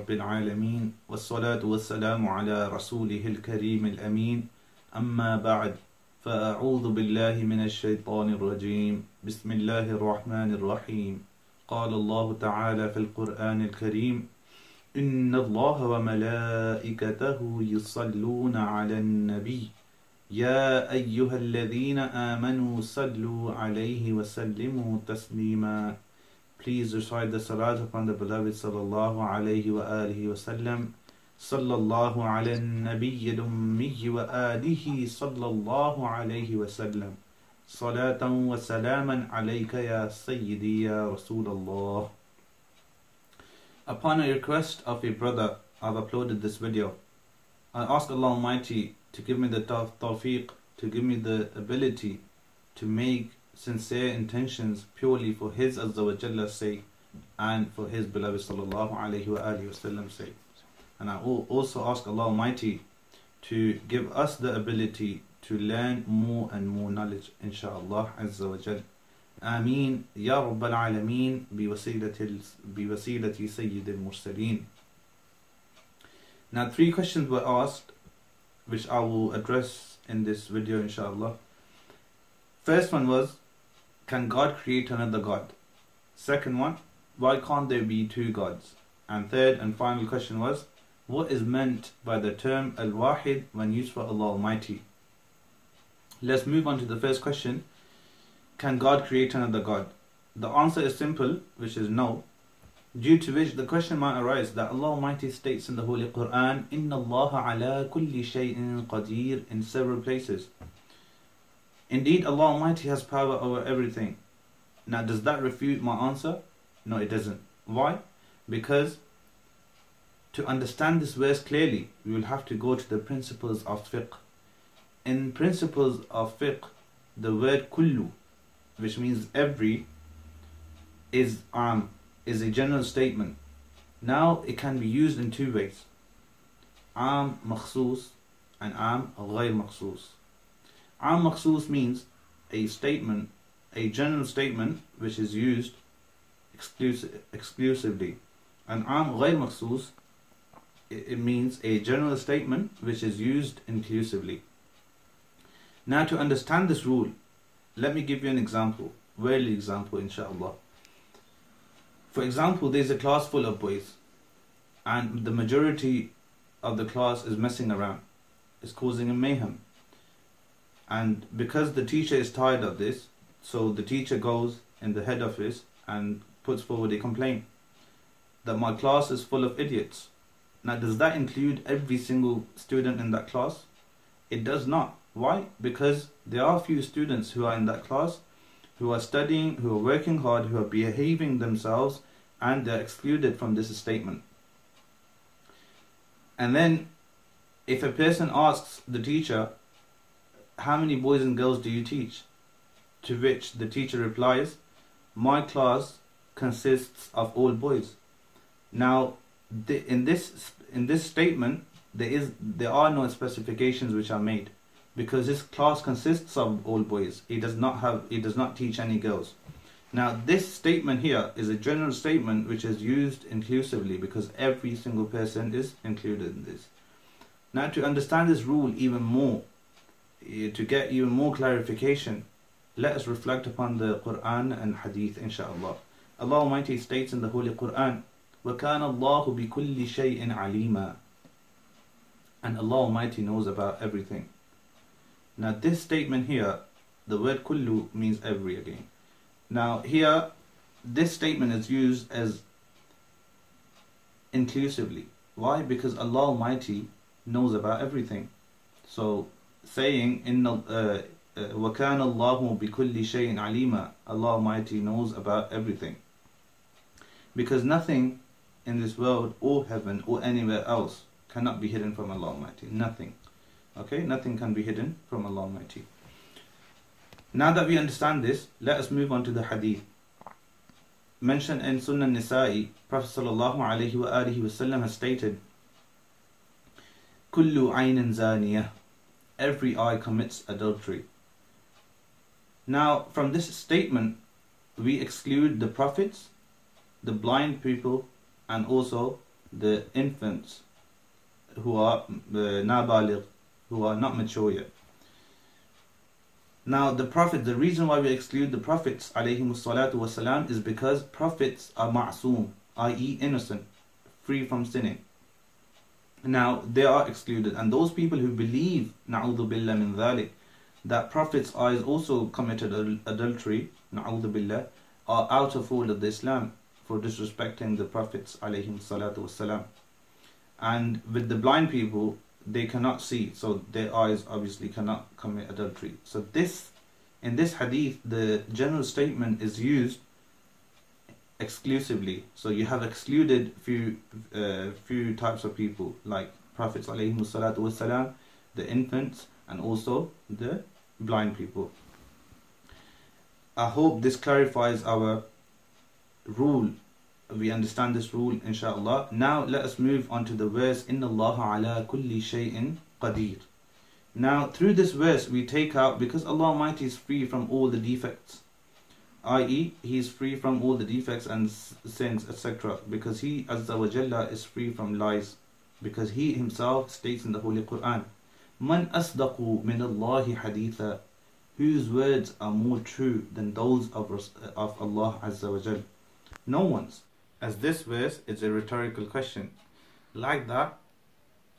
رب العالمين والصلاة والسلام على رسوله الكريم الأمين أما بعد فأعوذ بالله من الشيطان الرجيم بسم الله الرحمن الرحيم قال الله تعالى في القرآن الكريم إن الله وملائكته يصلون على النبي يا أيها الذين آمنوا صلوا عليه وسلموا تسليما. Please recite the salat upon the beloved sallallahu alayhi wa alihi wa sallam. Sallallahu ala nabiyyi lummi wa alihi sallallahu alayhi wa sallam. Salatan wa salaman alayka ya sayyidi ya Rasulallah. Upon a request of a brother, I've uploaded this video. I ask Allah Almighty to give me the tawfiq, to give me the ability to make sincere intentions purely for His Azza wa Jalla's sake and for His beloved sallallahu alayhi wa alihi wa sallam's sake. And I also ask Allah Almighty to give us the ability to learn more and more knowledge, inshaAllah Azza wa Jal. Ameen Ya Rabbal Alameen biwasilati Sayyidil Mursaleen. Now 3 questions were asked, which I will address in this video, inshaAllah. First one was, can God create another God? Second one, why can't there be 2 gods? And third and final question was, what is meant by the term Al-Wahid when used for Allah Almighty? Let's move on to the first question. Can God create another God? The answer is simple, which is no. Due to which the question might arise that Allah Almighty states in the Holy Quran, Inna Allah ala kulli shay'in qadir, in several places. Indeed, Allah Almighty has power over everything. Now, does that refute my answer? No, it doesn't. Why? Because to understand this verse clearly, we will have to go to the principles of fiqh. In principles of fiqh, the word kullu, which means every, is a general statement. Now, it can be used in 2 ways. Am makhsus and am ghayr makhsus. Am makhsus means a statement, a general statement which is used exclusively. And am ghayr makhsus, it means a general statement which is used inclusively. Now, to understand this rule, let me give you an example, worldly example, inshaAllah. For example, there's a class full of boys, and the majority of the class is messing around, is causing a mayhem. And because the teacher is tired of this, so the teacher goes in the head office and puts forward a complaint that my class is full of idiots. Now, does that include every single student in that class? It does not. Why? Because there are a few students who are in that class, who are studying, who are working hard, who are behaving themselves, and they're excluded from this statement. And then, if a person asks the teacher, how many boys and girls do you teach? To which the teacher replies, my class consists of all boys. Now, in this statement, there are no specifications which are made, because his class consists of all boys. He does not teach any girls. Now, this statement here is a general statement which is used inclusively, because every single person is included in this. Now, to understand this rule even more, to get even more clarification, let us reflect upon the Quran and Hadith, inshaAllah. Allah Almighty states in the Holy Quran, وَكَانَ اللَّهُ بِكُلِّ شَيْءٍ عَلِيمًا, and Allah Almighty knows about everything. Now, this statement here, the word kullu means every again. Now, here, this statement is used as inclusively. Why? Because Allah Almighty knows about everything. So, saying وَكَانَ اللَّهُ بِكُلِّ شَيْءٍ عَلِيمًا, Allah Almighty knows about everything. Because nothing in this world or heaven or anywhere else cannot be hidden from Allah Almighty. Nothing. Okay? Nothing can be hidden from Allah Almighty. Now that we understand this, let us move on to the hadith. Mentioned in Sunnah Nisa'i, Prophet sallallahu alayhi wa alihi wa sallam has stated, Kullu aynin zaniyah, every eye commits adultery. Now, from this statement, we exclude the prophets, the blind people, and also the infants who are nabaligh, who are not mature yet. Now the Prophet, the reason why we exclude the Prophets ﷺ is because Prophets are ma'soom, i.e. innocent, free from sinning. Now they are excluded, and those people who believe, na'udhu billah min dhalik, that Prophet's eyes also committed adultery, na'udhu billah, are out of all of the Islam for disrespecting the Prophets ﷺ. And with the blind people, they cannot see, so their eyes obviously cannot commit adultery. So in this hadith, the general statement is used exclusively. So you have excluded few types of people, like Prophets ﷺ, the infants, and also the blind people. I hope this clarifies our rule. We understand this rule, inshallah. Now let us move on to the verse, Inna Allah ala kulli shay'in qadir. Now through this verse we take out, because Allah Almighty is free from all the defects, i.e. He is free from all the defects and sins, etc. Because He Azza wa Jalla is free from lies, because He Himself states in the Holy Quran, Man asdaqu min Allahi haditha, whose words are more true than those of Allah Azza wa Jalla? No one's. As this verse is a rhetorical question. Like that,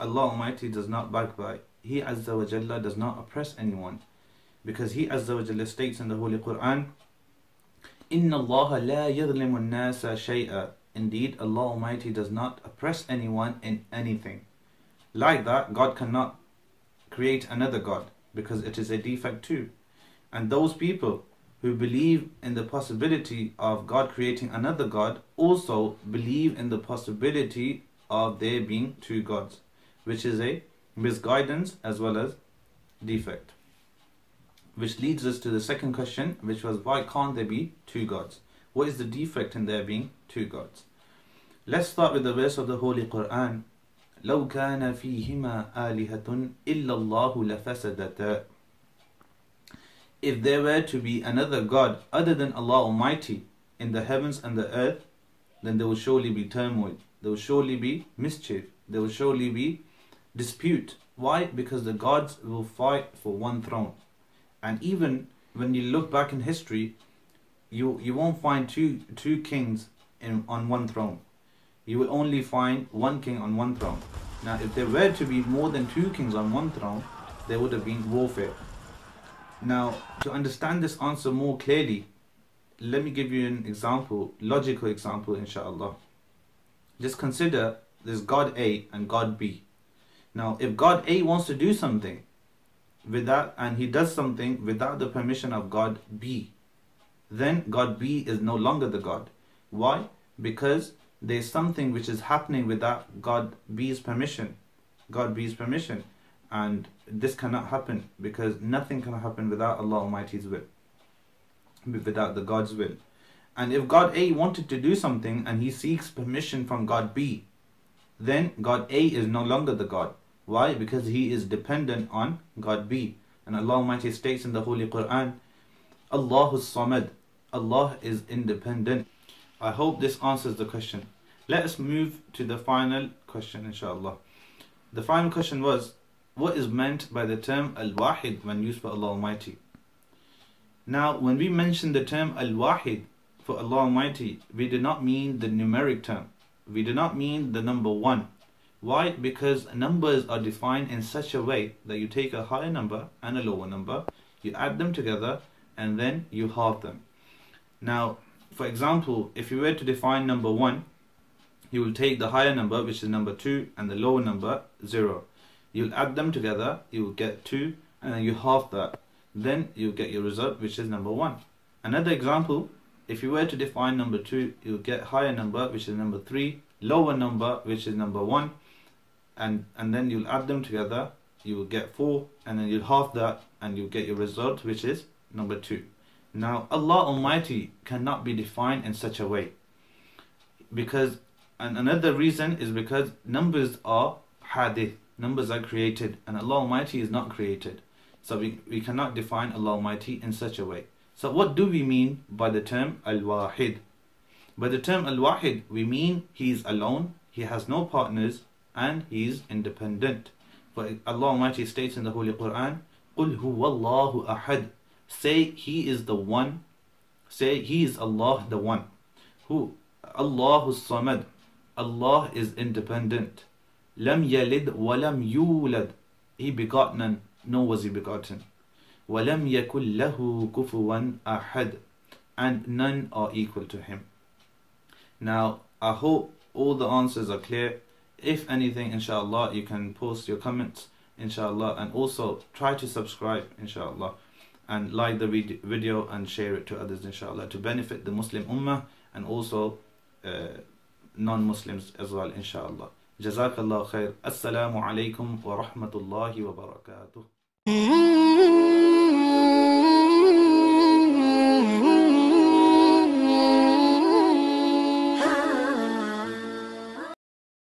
Allah Almighty does not backbite. He Azza wa Jalla does not oppress anyone, because He Azza wa Jalla states in the Holy Quran, Inna Allah la yadhlimu an-nasa shay'a. Indeed, Allah Almighty does not oppress anyone in anything. Like that, God cannot create another God, because it is a defect too. And those people who believe in the possibility of God creating another God also believe in the possibility of there being two gods, which is a misguidance as well as defect. Which leads us to the second question, which was, why can't there be two gods? What is the defect in there being two gods? Let's start with the verse of the Holy Quran. لَوْ كَانَ فِيهِمَا آلِهَةٌ إِلَّا اللَّهُ لَفَسَدَتَا. If there were to be another God other than Allah Almighty in the heavens and the earth, then there will surely be turmoil, there will surely be mischief, there will surely be dispute. Why? Because the gods will fight for one throne. And even when you look back in history, you won't find two kings on one throne. You will only find one king on one throne. Now if there were to be more than two kings on one throne, there would have been warfare. Now, to understand this answer more clearly, let me give you an example, logical example, inshallah. Just consider there's God A and God B. Now, if God A wants to do something without, and he does something without the permission of God B, then God B is no longer the God. Why? Because there's something which is happening without God B's permission. God B's permission. And this cannot happen, because nothing can happen without Allah Almighty's will, without the God's will. And if God A wanted to do something and he seeks permission from God B, then God A is no longer the God. Why? Because he is dependent on God B. And Allah Almighty states in the Holy Quran, Allahus Samad, Allah is independent. I hope this answers the question. Let us move to the final question, inshallah. The final question was, what is meant by the term Al-Wahid when used for Allah Almighty? Now, when we mention the term Al-Wahid for Allah Almighty, we do not mean the numeric term. We do not mean the number one. Why? Because numbers are defined in such a way that you take a higher number and a lower number, you add them together, and then you halve them. Now, for example, if you were to define number one, you will take the higher number, which is number 2, and the lower number, 0. You'll add them together, you will get 2, and then you halve that. Then you get your result, which is number 1. Another example, if you were to define number 2, you'll get higher number, which is number 3, lower number, which is number 1, and then you'll add them together, you will get 4, and then you'll halve that, and you'll get your result, which is number 2. Now, Allah Almighty cannot be defined in such a way, because, and another reason is because numbers are hadith. Numbers are created, and Allah Almighty is not created. So we cannot define Allah Almighty in such a way. So what do we mean by the term Al-Wahid? By the term Al-Wahid, we mean He is alone, He has no partners and He is independent. For Allah Almighty states in the Holy Quran, قُلْ هُوَ اللَّهُ أَحَدٌ. Say He is the one. Say He is Allah the one. Who? Allahu Samad. Allah is independent. لَمْ يَلِدْ وَلَمْ يُولَدْ. He begot none, nor was He begotten. وَلَمْ يَكُنْ لَهُ كُفُوًا أَحَدٌ. And none are equal to Him. Now, I hope all the answers are clear. If anything, inshallah, you can post your comments, inshallah, and also try to subscribe, inshallah, and like the video and share it to others, inshallah, to benefit the Muslim Ummah and also non-Muslims as well, inshallah. Jazakallah khair. Assalamu alaikum wa rahmatullahi wa barakatuh.